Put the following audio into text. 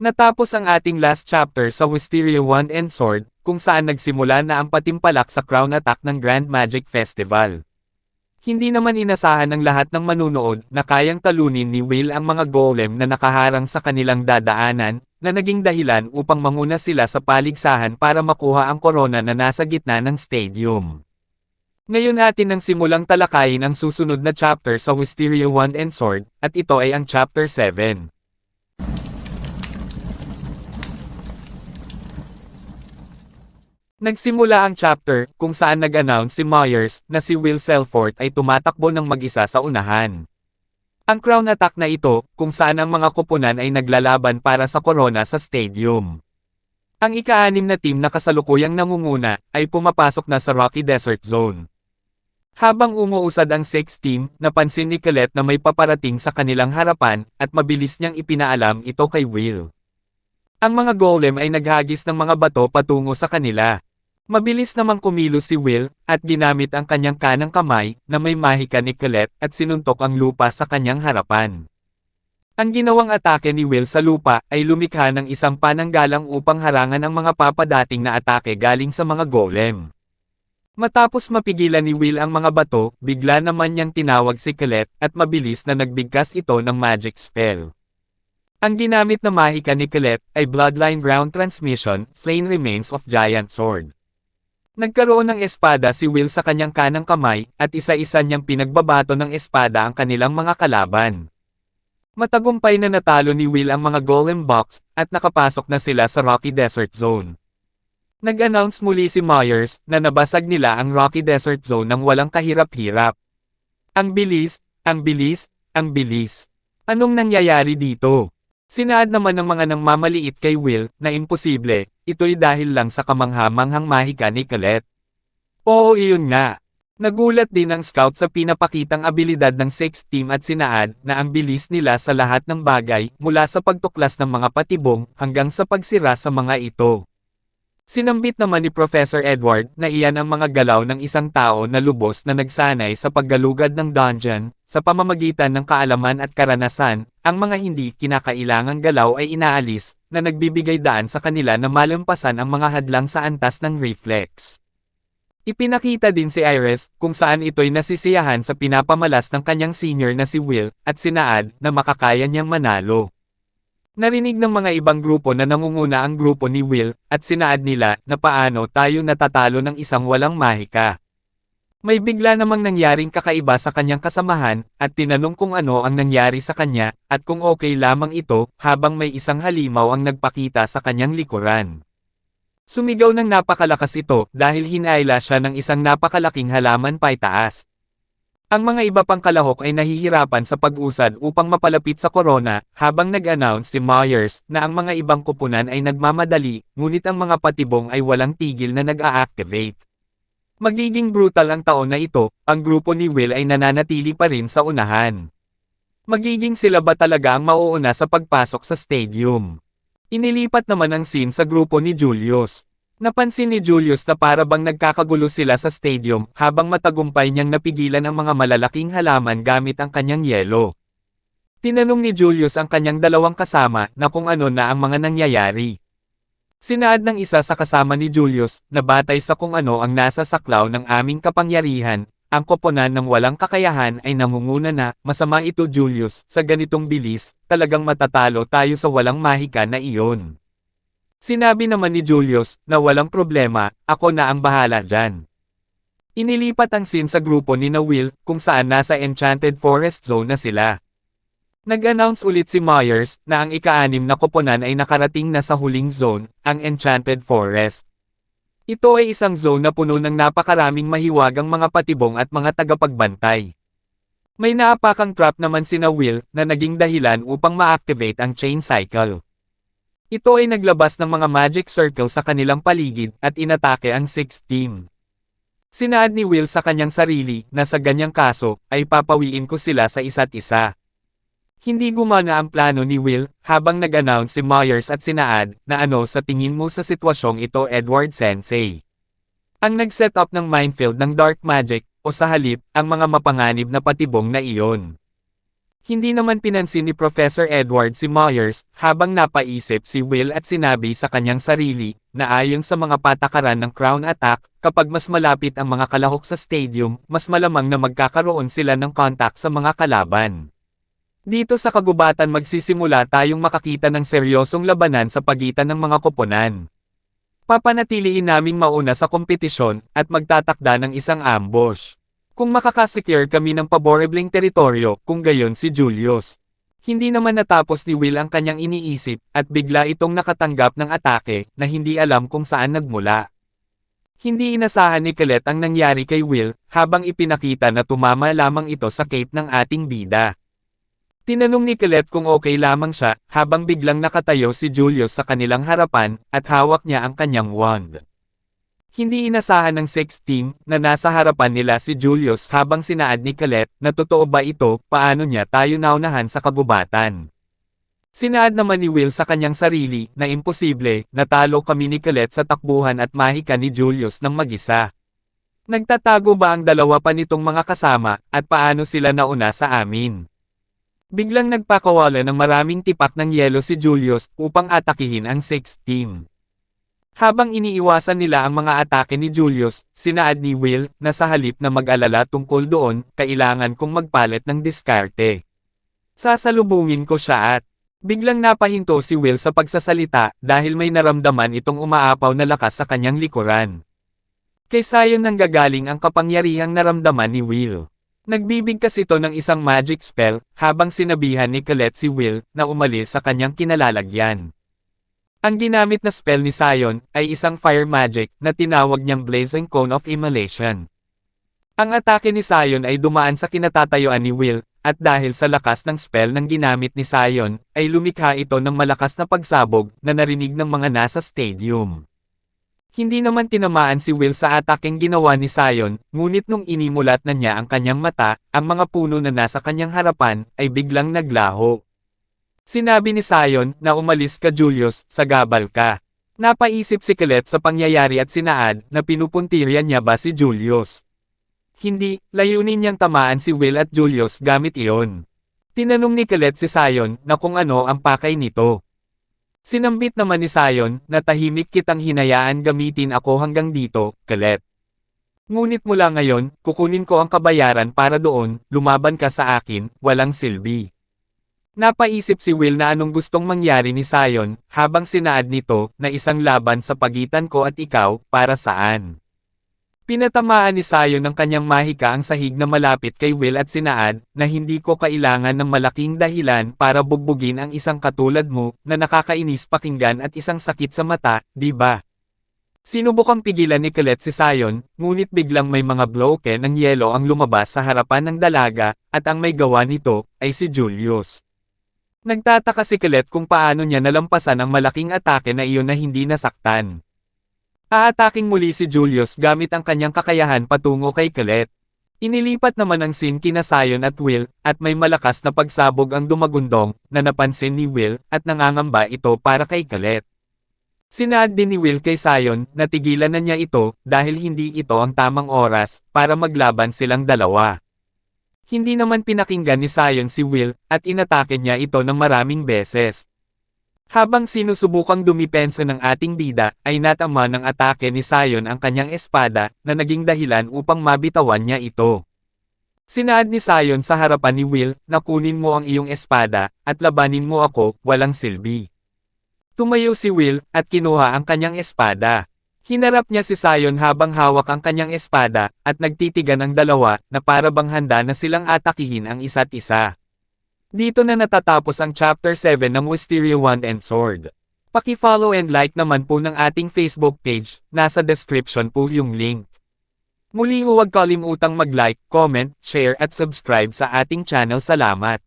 Natapos ang ating last chapter sa Wisteria Wand and Sword, kung saan nagsimula na ang patimpalak sa Crown Attack ng Grand Magic Festival. Hindi naman inasahan ng lahat ng manunood na kayang talunin ni Will ang mga golem na nakaharang sa kanilang dadaanan, na naging dahilan upang manguna sila sa paligsahan para makuha ang korona na nasa gitna ng stadium. Ngayon atin nang simulang talakayin ang susunod na chapter sa Wisteria Wand and Sword, at ito ay ang chapter 7. Nagsimula ang chapter kung saan nag-announce si Myers na si Will Selford ay tumatakbo ng mag-isa sa unahan. Ang Crown Attack na ito, kung saan ang mga koponan ay naglalaban para sa corona sa stadium. Ang ika-6 na team na kasalukuyang nangunguna ay pumapasok na sa Rocky Desert Zone. Habang umuusad ang 6th team, napansin ni Colette na may paparating sa kanilang harapan at mabilis niyang ipinaalam ito kay Will. Ang mga golem ay naghagis ng mga bato patungo sa kanila. Mabilis namang kumilos si Will, at ginamit ang kanyang kanang kamay, na may mahika ni Colette, at sinuntok ang lupa sa kanyang harapan. Ang ginawang atake ni Will sa lupa, ay lumikha ng isang pananggalang upang harangan ang mga papadating na atake galing sa mga golem. Matapos mapigilan ni Will ang mga bato, bigla naman niyang tinawag si Colette, at mabilis na nagbigkas ito ng magic spell. Ang ginamit na mahika ni Colette, ay Bloodline Ground Transmission, Slain Remains of Giant Sword. Nagkaroon ng espada si Will sa kanyang kanang kamay, at isa-isa niyang pinagbabato ng espada ang kanilang mga kalaban. Matagumpay na natalo ni Will ang mga golem box, at nakapasok na sila sa Rocky Desert Zone. Nag-announce muli si Myers, na nabasag nila ang Rocky Desert Zone ng walang kahirap-hirap. Ang bilis, ang bilis, ang bilis. Anong nangyayari dito? Sinaad naman ng mga nangmamaliit kay Will, na imposible, ito'y dahil lang sa kamangha-manghang mahika ni Colette. Oo, iyon nga. Nagulat din ang scout sa pinapakitang abilidad ng 6th team at sinaad na ang bilis nila sa lahat ng bagay, mula sa pagtuklas ng mga patibong, hanggang sa pagsira sa mga ito. Sinambit naman ni Professor Edward na iyan ang mga galaw ng isang tao na lubos na nagsanay sa paggalugad ng dungeon, sa pamamagitan ng kaalaman at karanasan, ang mga hindi kinakailangang galaw ay inaalis, na nagbibigay daan sa kanila na malampasan ang mga hadlang sa antas ng reflex. Ipinakita din si Iris, kung saan ito'y nasisiyahan sa pinapamalas ng kanyang senior na si Will, at sinaad na makakaya niyang manalo. Narinig ng mga ibang grupo na nangunguna ang grupo ni Will, at sinaad nila na paano tayo natatalo ng isang walang mahika. May bigla namang nangyaring kakaiba sa kanyang kasamahan, at tinanong kung ano ang nangyari sa kanya, at kung okay lamang ito, habang may isang halimaw ang nagpakita sa kanyang likuran. Sumigaw ng napakalakas ito dahil hinayla siya ng isang napakalaking halaman paitaas. Ang mga iba pang kalahok ay nahihirapan sa pag-usad upang mapalapit sa corona, habang nag-announce si Myers na ang mga ibang koponan ay nagmamadali, ngunit ang mga patibong ay walang tigil na nag-a-activate. Magiging brutal ang taon na ito, ang grupo ni Will ay nananatili pa rin sa unahan. Magiging sila ba talaga ang mauuna sa pagpasok sa stadium? Inilipat naman ang scene sa grupo ni Julius. Napansin ni Julius na para bang nagkakagulo sila sa stadium habang matagumpay niyang napigilan ang mga malalaking halaman gamit ang kanyang yelo. Tinanong ni Julius ang kanyang dalawang kasama na kung ano na ang mga nangyayari. Sinaad ng isa sa kasama ni Julius na batay sa kung ano ang nasa saklaw ng aming kapangyarihan, ang koponan ng walang kakayahan ay nangunguna na, masama ito Julius, sa ganitong bilis, talagang matatalo tayo sa walang mahika na iyon. Sinabi naman ni Julius na walang problema, ako na ang bahala dyan. Inilipat ang scene sa grupo ni na Will kung saan nasa Enchanted Forest Zone na sila. Nag-announce ulit si Myers na ang ika-6 na koponan ay nakarating na sa huling zone, ang Enchanted Forest. Ito ay isang zone na puno ng napakaraming mahiwagang mga patibong at mga tagapagbantay. May naapakang trap naman si na Will na naging dahilan upang ma-activate ang chain cycle. Ito ay naglabas ng mga magic circle sa kanilang paligid at inatake ang 6th team. Sinaad ni Will sa kanyang sarili na sa ganyang kaso ay papawiin ko sila sa isa't isa. Hindi gumana ang plano ni Will habang nag-announce si Myers at sinaad na ano sa tingin mo sa sitwasyong ito Edward Sensei. Ang nag-set up ng minefield ng dark magic o sa halip ang mga mapanganib na patibong na iyon. Hindi naman pinansin ni Professor Edward si Myers, habang napaisip si Will at sinabi sa kanyang sarili, na ayon sa mga patakaran ng Crown Attack, kapag mas malapit ang mga kalahok sa stadium, mas malamang na magkakaroon sila ng contact sa mga kalaban. Dito sa kagubatan magsisimula tayong makakita ng seryosong labanan sa pagitan ng mga koponan. Papanatiliin naming mauna sa kompetisyon, at magtatakda ng isang ambush. Kung makakasecure kami ng paborebleng teritoryo, kung gayon si Julius. Hindi naman natapos ni Will ang kanyang iniisip, at bigla itong nakatanggap ng atake, na hindi alam kung saan nagmula. Hindi inasahan ni Colette ang nangyari kay Will, habang ipinakita na tumama lamang ito sa cape ng ating bida. Tinanong ni Colette kung okay lamang siya, habang biglang nakatayo si Julius sa kanilang harapan, at hawak niya ang kanyang wand. Hindi inasahan ng sex team, na nasa harapan nila si Julius habang sinaad ni Colette, na totoo ba ito, paano niya tayo naunahan sa kagubatan. Sinaad naman ni Will sa kanyang sarili, na imposible, natalo kami ni Colette sa takbuhan at mahika ni Julius ng mag-isa. Nagtatago ba ang dalawa pa nitong mga kasama, at paano sila nauna sa amin? Biglang nagpakawala ng maraming tipak ng yelo si Julius, upang atakihin ang sex team. Habang iniiwasan nila ang mga atake ni Julius, sinaad ni Will, na sa halip na mag-alala tungkol doon, kailangan kong magpalit ng diskarte. Sasalubungin ko siya at biglang napahinto si Will sa pagsasalita, dahil may naramdaman itong umaapaw na lakas sa kanyang likuran. Kay Sion nanggagaling ang kapangyarihang naramdaman ni Will. Nagbibigkas ito ng isang magic spell, habang sinabihan ni Colette si Will, na umalis sa kanyang kinalalagyan. Ang ginamit na spell ni Sion, ay isang fire magic, na tinawag niyang Blazing Cone of Immolation. Ang atake ni Sion ay dumaan sa kinatatayuan ni Will, at dahil sa lakas ng spell ng ginamit ni Sion, ay lumikha ito ng malakas na pagsabog, na narinig ng mga nasa stadium. Hindi naman tinamaan si Will sa atakeng ginawa ni Sion, ngunit nung inimulat na niya ang kanyang mata, ang mga puno na nasa kanyang harapan, ay biglang naglaho. Sinabi ni Sion, na umalis ka Julius, sagabal ka. Napaisip si Colette sa pangyayari at sinaad, na pinupuntirya niya ba si Julius. Hindi, layunin niyang tamaan si Will at Julius gamit iyon. Tinanong ni Colette si Sion, na kung ano ang pakay nito. Sinambit naman ni Sion, na tahimik kitang hinayaan gamitin ako hanggang dito, Colette. Ngunit mula ngayon, kukunin ko ang kabayaran para doon, lumaban ka sa akin, walang silbi. Napaisip si Will na anong gustong mangyari ni Sion, habang sinaad nito, na isang laban sa pagitan ko at ikaw, para saan. Pinatamaan ni Sion ng kanyang mahika ang sahig na malapit kay Will at sinaad, na hindi ko kailangan ng malaking dahilan para bugbugin ang isang katulad mo, na nakakainis pakinggan at isang sakit sa mata, di ba? Sinubukang pigilan ni Colette si Sion, ngunit biglang may mga bloke ng yelo ang lumabas sa harapan ng dalaga, at ang may gawa nito, ay si Julius. Nagtataka si Colette kung paano niya nalampasan ang malaking atake na iyon na hindi nasaktan. Aataking muli si Julius gamit ang kanyang kakayahan patungo kay Colette. Inilipat naman ang scene kina Sion at Will, at may malakas na pagsabog ang dumagundong, na napansin ni Will, at nangangamba ito para kay Colette. Sinaad din ni Will kay Sion, na tigilan na niya ito, dahil hindi ito ang tamang oras, para maglaban silang dalawa. Hindi naman pinakinggan ni Sion si Will, at inatake niya ito ng maraming beses. Habang sinusubukang dumipensa ng ating bida, ay natama ng atake ni Sion ang kanyang espada, na naging dahilan upang mabitawan niya ito. Sinaad ni Sion sa harapan ni Will, na kunin mo ang iyong espada, at labanin mo ako, walang silbi. Tumayo si Will, at kinuha ang kanyang espada. Hinarap niya si Sion habang hawak ang kanyang espada, at nagtitigan ang dalawa, na para bang handa na silang atakihin ang isa't isa. Dito na natatapos ang Chapter 7 ng Wisteria Wand and Sword. Paki-follow and like naman po ng ating Facebook page, nasa description po yung link. Muli huwag kalimutang mag-like, comment, share at subscribe sa ating channel. Salamat!